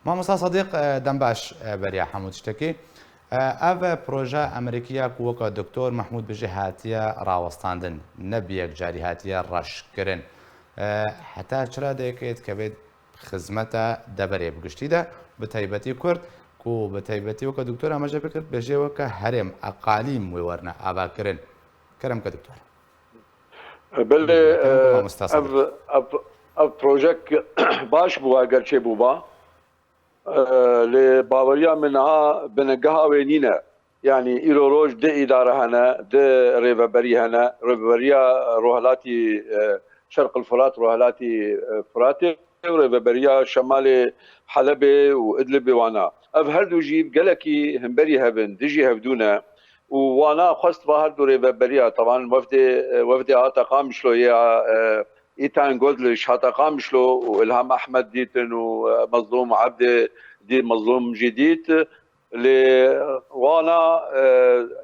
مامۆستا صدیق دەمباش بەریا هەموو شتێکی ئەڤ پرۆژە ئەمریکیە وەکە دکتۆر مەحموود بژێ هاتیە ڕاوەستاندن نەبیەک جاری هاتیە ڕەشکردن هەتا چرا دەیەکێت کە بێت خزمەتە دەبەرێ بگشتیدا بە تایبەتی کورد و بە تایبەتی وەکە دکتۆر ئەمەژە بکرد بەژێوەکە هەرێم ئەقالیم وێوەرنە ئاباکردن کەرم کە دکتۆر بله ئەو پرۆژەک باش بووە گەرچێ بووبە لێ باوەریا منها بنەگەها وێ نینە یعنی ئیرۆ ڕۆژ دە ئیدارە هەنە دە ڕێڤەبەری هەنە ڕێڤەبەریە ڕۆهەلاتی شەرق الفرات ڕۆهەلاتی فراتێ ڕێڤەبەریە شەمالێ حەلەبێ و ئیدلبێ وانە ئەڤ هەردوو ژی گەلێکی هەمبەری هەبن دژی هەڤدوونە و وانا خواست بە هەردوو ڕێڤەبەریە طبعا وەفدێ هاتە قامشلۆیە إيتان جودلش حتى قامشلو وإلهام أحمد ديتن ومظلوم عبد دي مظلوم جديد وانا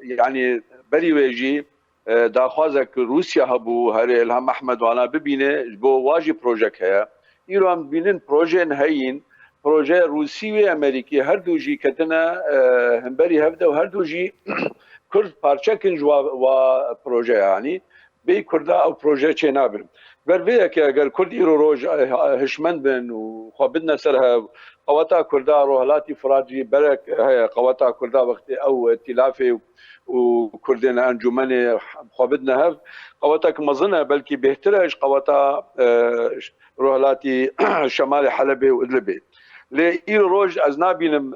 يعني بري ويجي داخوازك روسيا هبو هري إلهام أحمد وانا ببينه بو واجي بروجيك هيا إيران بينن بروجي نهين بروجي روسي وأمريكي هردو جي كتنا همبري هبدا وهردو جي كرد بارشكن جوا وبروجي يعني بي كردا أو بروجي چنابن برویه که اگر کرد ایرو روز هشمند بن و خوابدنا سرها قواتا کردا روحلاتی فرادی برک های قواتا کردا وقتی او ائتلافی و کردین انجمن خوابدنا هف قواتا که مزنه بلکه بهترش قواتا روحلاتی شمال حلبه و ادلبه لی ایرو روز از نابینم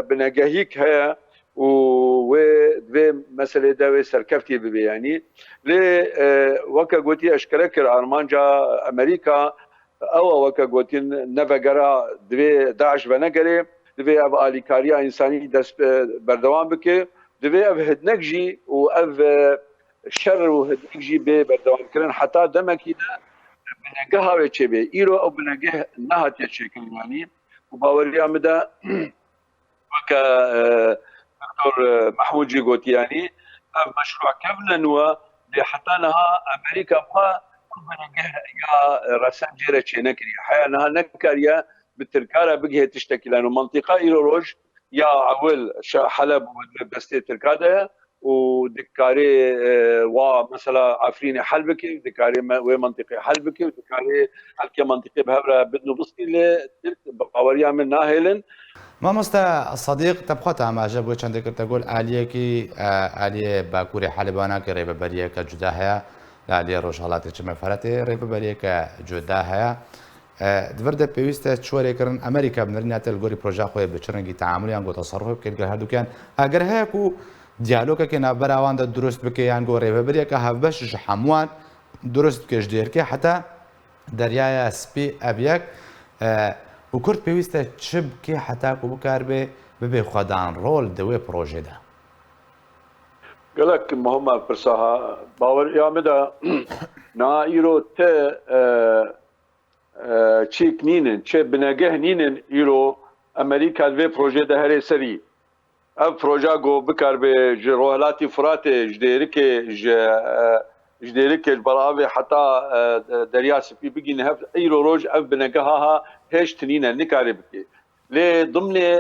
بنگهیک های و مسئله دوی سرکفتی ببی یعنی لی وکا گوتی اشکره کر آرمانجا امریکا او وکا گوتی نفگرا دوی داعش و نگره دوی او آلیکاریا انسانی دست بردوان بکه دوی او هدنک جی و او شر و هدنک جی به بردوان کرن حتی دمکی دا بنگه هاوی چه بی ایرو او بنگه نهاتی شکل یعنی و باوری آمده وکا دكتور محمود جيغوتياني مشروع كامل نوا حتى نها امريكا بقى يا رسم جيره تشينكري حيا نها نكريا بالتركاره بقى تشتكي لانه منطقه ايروج يا عول حلب وبستي تركاده ودكاري ومثلا عفريني حلبكي ودكاري ومنطقه حلبكي ودكاري حلقه منطقه بهبره بدنو بسكي بقاوريا من ناهلن مامۆستا صدیق تەبخواتە ئاماژە بۆ چەندێک تەگۆل ئالیەکی ئالیە باکووری حەلباناکە ڕێبەبەریەکە جودا هەیە لە ئالیە ڕۆژهەڵاتی چمەفەرەتێ ڕێبەبەریەکە جودا هەیە دووەردە پێویستە چوەرێکردن ئەمریکا بنریناتە لەگۆری پرۆژە خۆی بە چرەنگی تەعاملیان بۆ تەسەڕوف بکەیت گەر هەردووکیان ئەگەر هەیەک و دیالۆگێکی ناوبەراواندا دروست بکەیان گۆ ڕێبەبەریەکە هەڤبەشش هەمووان دروست بکەش دێرکێ حتا دەریایە سپی ئەبیەک و کورد پێویستە چ بکێ حتاکو بکار بێ ببێ خۆدان ڕۆل دەوێ پرۆژێدا گەلک مهمە پرساها باوەریامەدا نا ئیرۆ تێ چیک نینن چێ بنەگەه نینن ئیرۆ ئەمریکا دوێ پرۆژێدا هەرێ سەری ئەم پرۆژا گۆ بکار بێ ji ڕۆهەلاتی فراتێ ji دێرکێ ji dêrikê beravê heta derya spî bigîne hev îro roj ev binegeha hêj tinîne nikarê bikê lê dimnê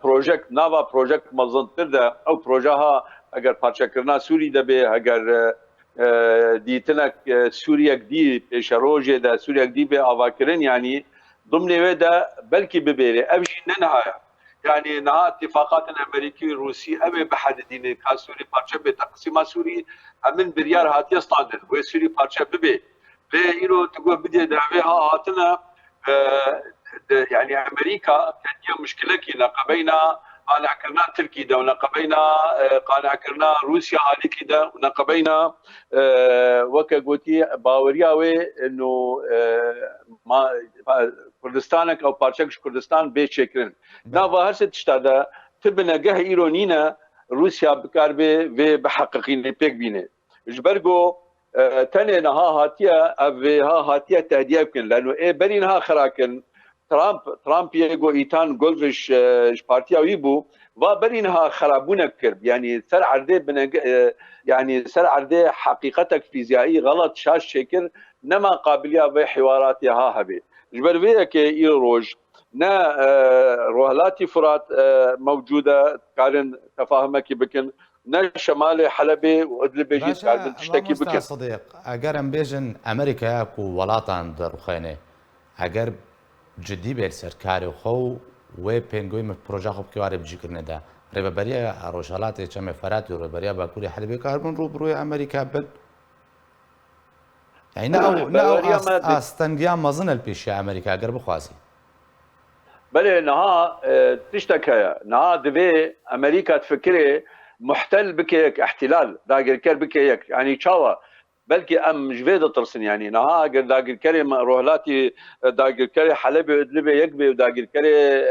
projek nava projek mezintir de ew projeha eger parçekirina Sûrî de bê eger dîtinek Sûriyek dî pêşerojê de Sûriyek dî bê avakirin yanî dimnê wê de belkî bibêrê ev jî nenihaya يعني نها اتفاقات الامريكي والروسي ابي بحددين كسوري بارشا بتقسيم سوري من بريار هاتي ستاندر وسوري بارشا ببي ليه يرو تقول بدي دعوها هاتنا يعني امريكا كانت مشكله كي نقبينا قانع كرنا تركي ده ونقبينا قانع كرنا روسيا علي كده ونقبينا وكا قوتي باورياوي انه ما كردستانك او بارشاكش كردستان بيت شكرن نافا هرست تشتادا تبنى جه ايرونينا روسيا بكار بي بحققين بيك بينه جبرجو تاني نها هاتيا ها هاتيا تهديه يمكن لانه ايه برينها خراكن ترامب يجو ايتان جولفش بارتيا ويبو وبرينها خرابونا كرب يعني سر عرضه يعني سر عرضه حقيقتك فيزيائي غلط شاش شكل نما قابليه بحواراتها هبي جبر فيها كي يروج نا روهلاتي فرات موجوده كارن تفاهمك بكن نا شمال حلبة وادلب يجي كارن باشا تشتكي مامۆستا بكن صدیق ئەگەر ئەم بێژن ئەمریکا و وڵاتان دەڕوخێنێ ئەگەر جدی بێت سەرکاری خۆ و وێ پێنگوی پرۆژە خۆ بکەوارێ بجیکردنێدا ڕێبەبەریە ڕۆژهەڵاتی چەمێ فەرات و ڕێبەریا باکووری حەلبێ کاربن ڕوبڕووی ئەمریکا بن يعني ئاستەنگیان مەزنە پێشی ئەمریکا گەر بخوازی بله نها تشتكى نها دبي امريكا تفكري محتل بكيك احتلال داقر كر بكيك يعني تشاوا بلكي ام جفيد ترسن يعني نها داقر كري روهلاتي داقر كري حلبي ادلبي يكبي وداقر كري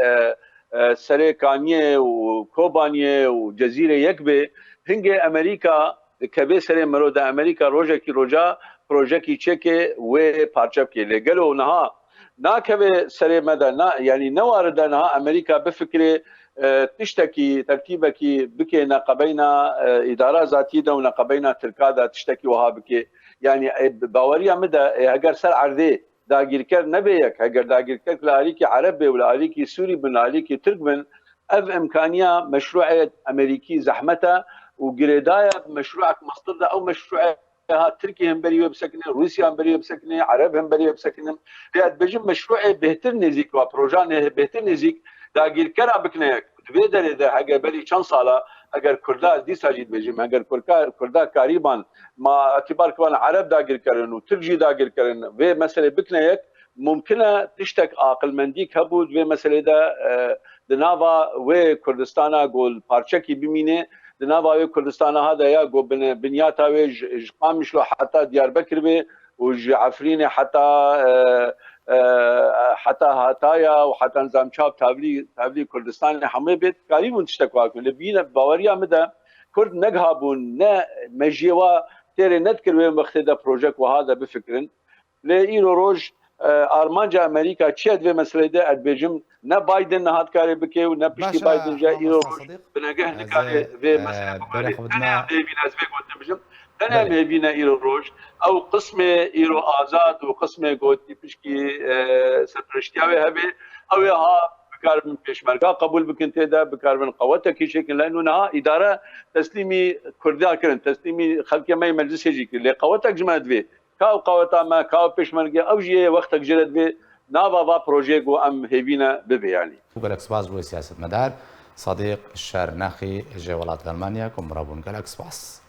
سري كانيه وكوبانيه وجزيره يكبي هنجي امريكا كبي سري مرودا امريكا روجاكي روجا بروجيكي تشيكي و بارشابكي لقالوا نها ناكبه سري مدى يعني نوارد انها امريكا بفكره تشتكي ترتيبك بكي نقبينا اداره ذاتيه ونقبينا تركادا تشتكي وها بكي يعني باوريا مدى اگر سر عرضي داگیر کر نبيك اگر داگیر کر لاريكي عربي ولا لاريكي سوري بن لاريكي ترك بن اف امكانيه مشروعيه امريكي زحمتها وجريدايا مشروعك مصدر او مشروع تركيا هم بريو بسكنه روسيا هم بريو بسكنه عرب هم بريو بسكنه رياد بجم مشروع بهتر نزيك وبروجان بهتر نزيك داگیر کرا بکنه دویدر ده اگر بلی چند ساله اگر کردا دی ساجید بجم اگر کردا قریبان ما اعتبار كمان عرب داگیر کرن و ترجی داگیر کرن و مسئله بکنه یک ممکنه تشتك عاقل مندیک هبود و مسئله ده دناوا و کردستانا گول پارچکی بمینه دناوا كردستان هذا يا جو بنياتا قامش له حتى ديار بكر به وعفرينه حتى هاتايا وحتى نظام شاب تابلي كردستان حمي بيت قريب تشتكوا كل بينا باوريا مدى كرد نجهبون نا مجيوا تيري نذكر وين مختدا بروجكت وهذا بفكرن لايرو روج ارمانجا امريكا تشاد في مساله ده ادبجم نا بايدن هات كاري بكي ونا بشتي بايدن جا ايرو بنجاه نكاري في مساله انا بينا زبيك وتبجم انا بينا ايرو روج او قسم ايرو ازاد وقسم غوتي بشكي سبرشتياوي هبي او ها بكاربن بيشمركا قبول بكنت ده بكاربن قوتك شكل لانه نها اداره تسليمي كردها كرن تسليمي خلق ما مجلس يجي اللي قوتك جماعه في كاو قوتا ما كاو بيشمركي او جي وقتك جرد في نافا با بروجيكو ام هيفينا ببي يعني وقالك سباس بو سياسه مدار صديق الشارناخي جي ولات المانيا كم رابون قالك سباس